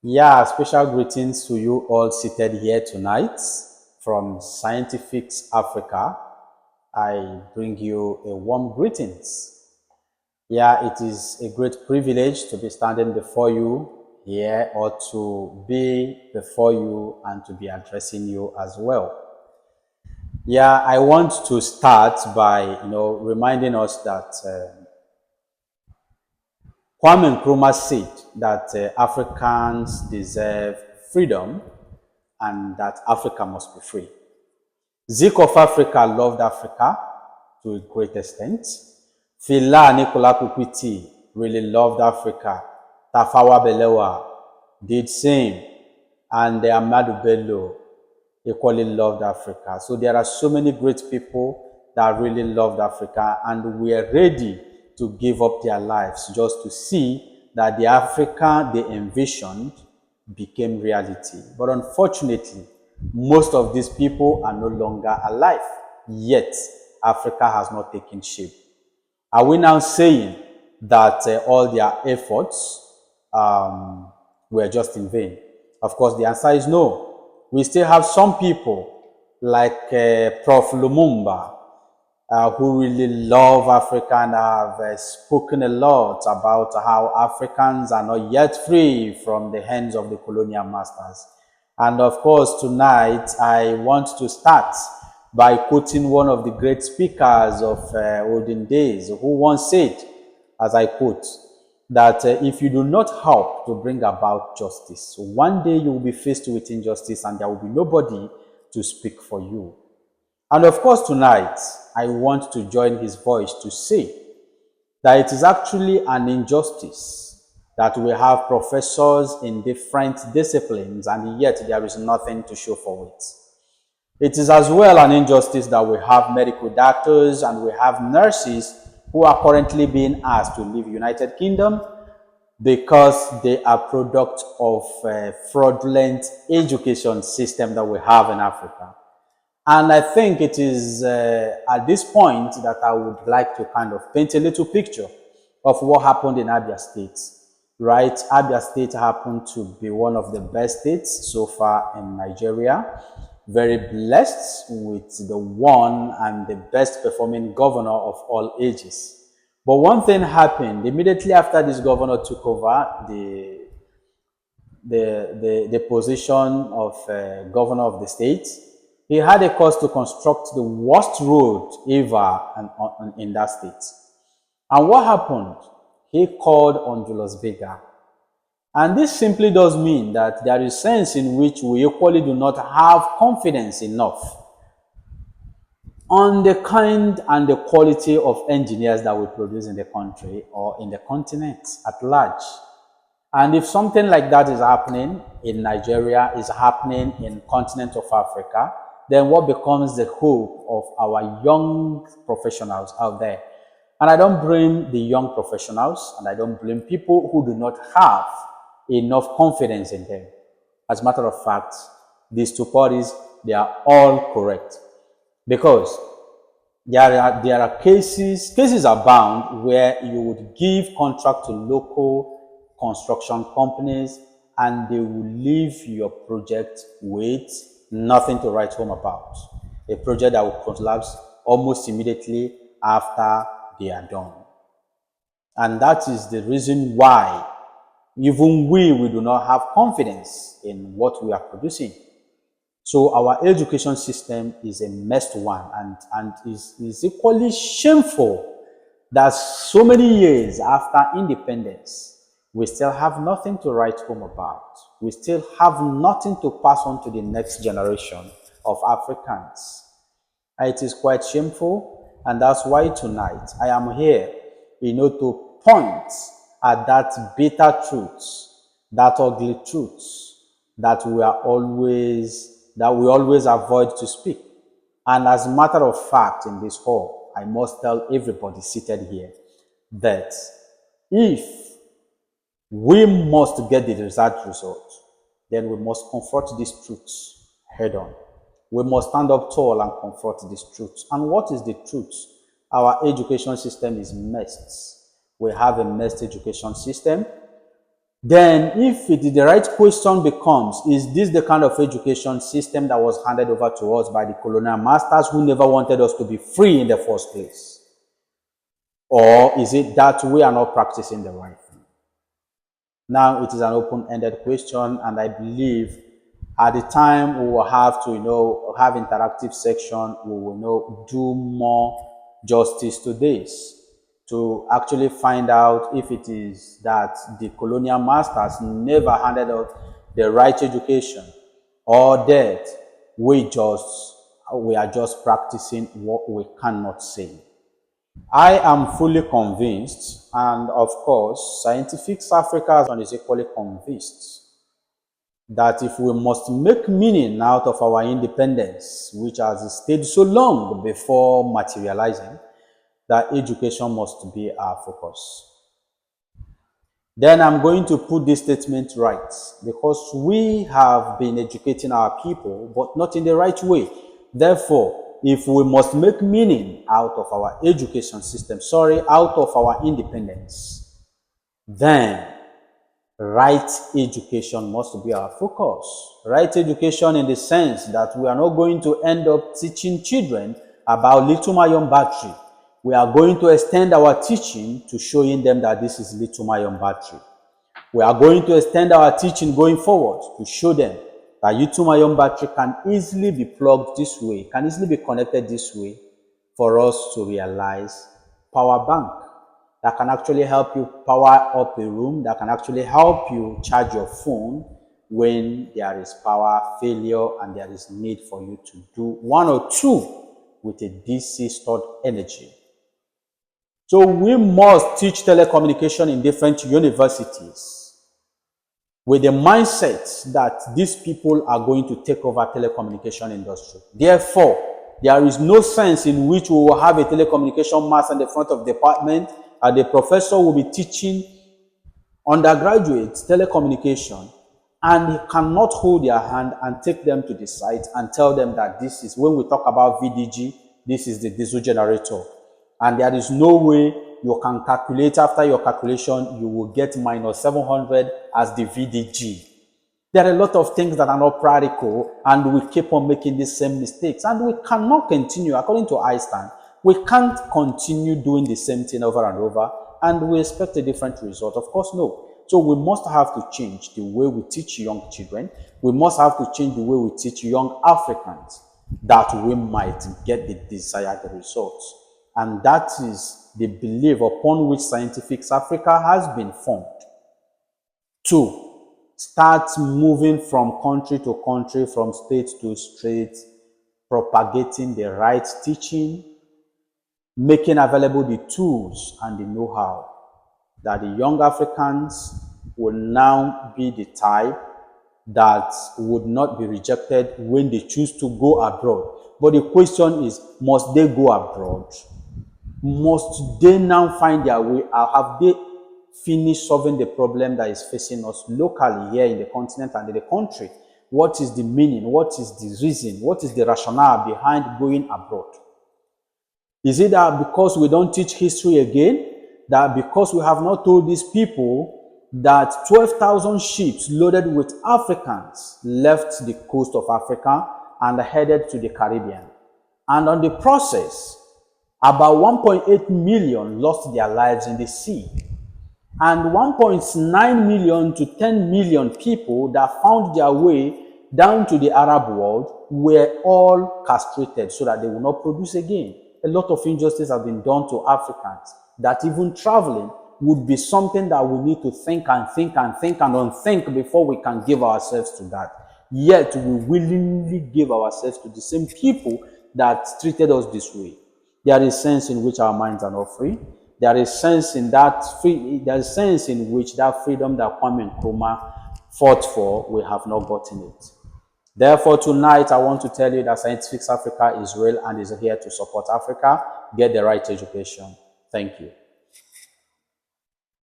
Yeah, special greetings to you all seated here tonight from Scientifics Africa. I bring you a warm greetings. Yeah, it is a great privilege to be standing before you here or to be before you and to be addressing you as well. Yeah, I want to start by, reminding us that Kwame Nkrumah said that Africans deserve freedom and that Africa must be free. Zik of Africa loved Africa to a great extent. Fela Nicola Kuti really loved Africa. Tafawa Balewa did same. And Ahmadu Bello equally loved Africa. So there are so many great people that really loved Africa and were ready to give up their lives just to see that the Africa they envisioned became reality. But unfortunately, most of these people are no longer alive. Yet, Africa has not taken shape. Are we now saying that all their efforts were just in vain? Of course, the answer is no. We still have some people like Prof. Lumumba who really love Africa and have spoken a lot about how Africans are not yet free from the hands of the colonial masters. And of course, tonight I want to start by quoting one of the great speakers of olden days who once said, as I quote, that if you do not help to bring about justice, one day you will be faced with injustice and there will be nobody to speak for you. And of course, tonight, I want to join his voice to say that it is actually an injustice that we have professors in different disciplines and yet there is nothing to show for it. It is as well an injustice that we have medical doctors and we have nurses who are currently being asked to leave United Kingdom because they are product of fraudulent education system that we have in Africa. And I think it is at this point that I would like to kind of paint a little picture of what happened in Abia State. Right? Abia State happened to be one of the best states so far in Nigeria. Very blessed with the one and the best performing governor of all ages. But one thing happened immediately after this governor took over the position of governor of the state. He had a cause to construct the worst road ever in that state. And what happened? He called on Julius Berger. And this simply does mean that there is sense in which we equally do not have confidence enough on the kind and the quality of engineers that we produce in the country or in the continent at large. And if something like that is happening in Nigeria, is happening in continent of Africa, then what becomes the hope of our young professionals out there? And I don't blame the young professionals, and I don't blame people who do not have enough confidence in them. As a matter of fact, these two parties, they are all correct. Because there are cases abound where you would give contract to local construction companies and they will leave your project with nothing to write home about. A project that will collapse almost immediately after they are done. And that is the reason why even we do not have confidence in what we are producing. So our education system is a messed one and is equally shameful that so many years after independence, we still have nothing to write home about. We still have nothing to pass on to the next generation of Africans. It is quite shameful, and that's why tonight I am here, to point at that bitter truth, that ugly truth that we always avoid to speak. And as a matter of fact, in this hall, I must tell everybody seated here that if we must get the desired result, then we must confront these truths head on. We must stand up tall and confront these truths. And what is the truth? Our education system is messed. We have a messed education system. Then if the right question becomes, is this the kind of education system that was handed over to us by the colonial masters who never wanted us to be free in the first place? Or is it that we are not practicing the right thing? Now it is an open-ended question, and I believe at the time we will have to, have interactive section, we will, do more justice to this, to actually find out if it is that the colonial masters never handed out the right education, or that we are just practicing what we cannot say. I am fully convinced, and of course, Scientific Africa is equally convinced, that if we must make meaning out of our independence, which has stayed so long before materializing, that education must be our focus. Then I'm going to put this statement right, because we have been educating our people, but not in the right way. Therefore, if we must make meaning out of our education system, out of our independence, then right education must be our focus. Right education in the sense that we are not going to end up teaching children about lithium-ion battery. We are going to extend our teaching to showing them that this is lithium-ion battery. We are going to extend our teaching going forward to show them that lithium-ion battery can easily be plugged this way, can easily be connected this way, for us to realize power bank that can actually help you power up a room, that can actually help you charge your phone when there is power failure and there is need for you to do one or two with a DC stored energy. So we must teach telecommunication in different universities with the mindset that these people are going to take over telecommunication industry. Therefore, there is no sense in which we will have a telecommunication master in the front of the department, and the professor will be teaching undergraduates telecommunication, and he cannot hold their hand and take them to the site and tell them that this is, when we talk about VDG, this is the diesel generator. And there is no way you can calculate, after your calculation, you will get minus 700 as the VDG. There are a lot of things that are not practical, and we keep on making the same mistakes. And we cannot continue, according to Einstein, we can't continue doing the same thing over and over, and we expect a different result. Of course, no. So we must have to change the way we teach young children. We must have to change the way we teach young Africans, that we might get the desired results. And that is the belief upon which Scientific Africa has been formed. 2, start moving from country to country, from state to state, propagating the right teaching, making available the tools and the know-how, that the young Africans will now be the type that would not be rejected when they choose to go abroad. But the question is, must they go abroad? Must they now find their way, or have they finished solving the problem that is facing us locally here in the continent and in the country? What is the meaning? What is the reason? What is the rationale behind going abroad? Is it that because we don't teach history again, that because we have not told these people that 12,000 ships loaded with Africans left the coast of Africa and headed to the Caribbean, and on the process, about 1.8 million lost their lives in the sea, and 1.9 million to 10 million people that found their way down to the Arab world were all castrated so that they will not produce again. A lot of injustice have been done to Africans, that even traveling would be something that we need to think and think and think and unthink before we can give ourselves to that. Yet we willingly give ourselves to the same people that treated us this way. There is sense in which our minds are not free. There is sense in that there is sense in which that freedom that Kwame Nkrumah fought for, we have not gotten it. Therefore, tonight I want to tell you that Scientific Africa is real and is here to support Africa. Get the right education. Thank you.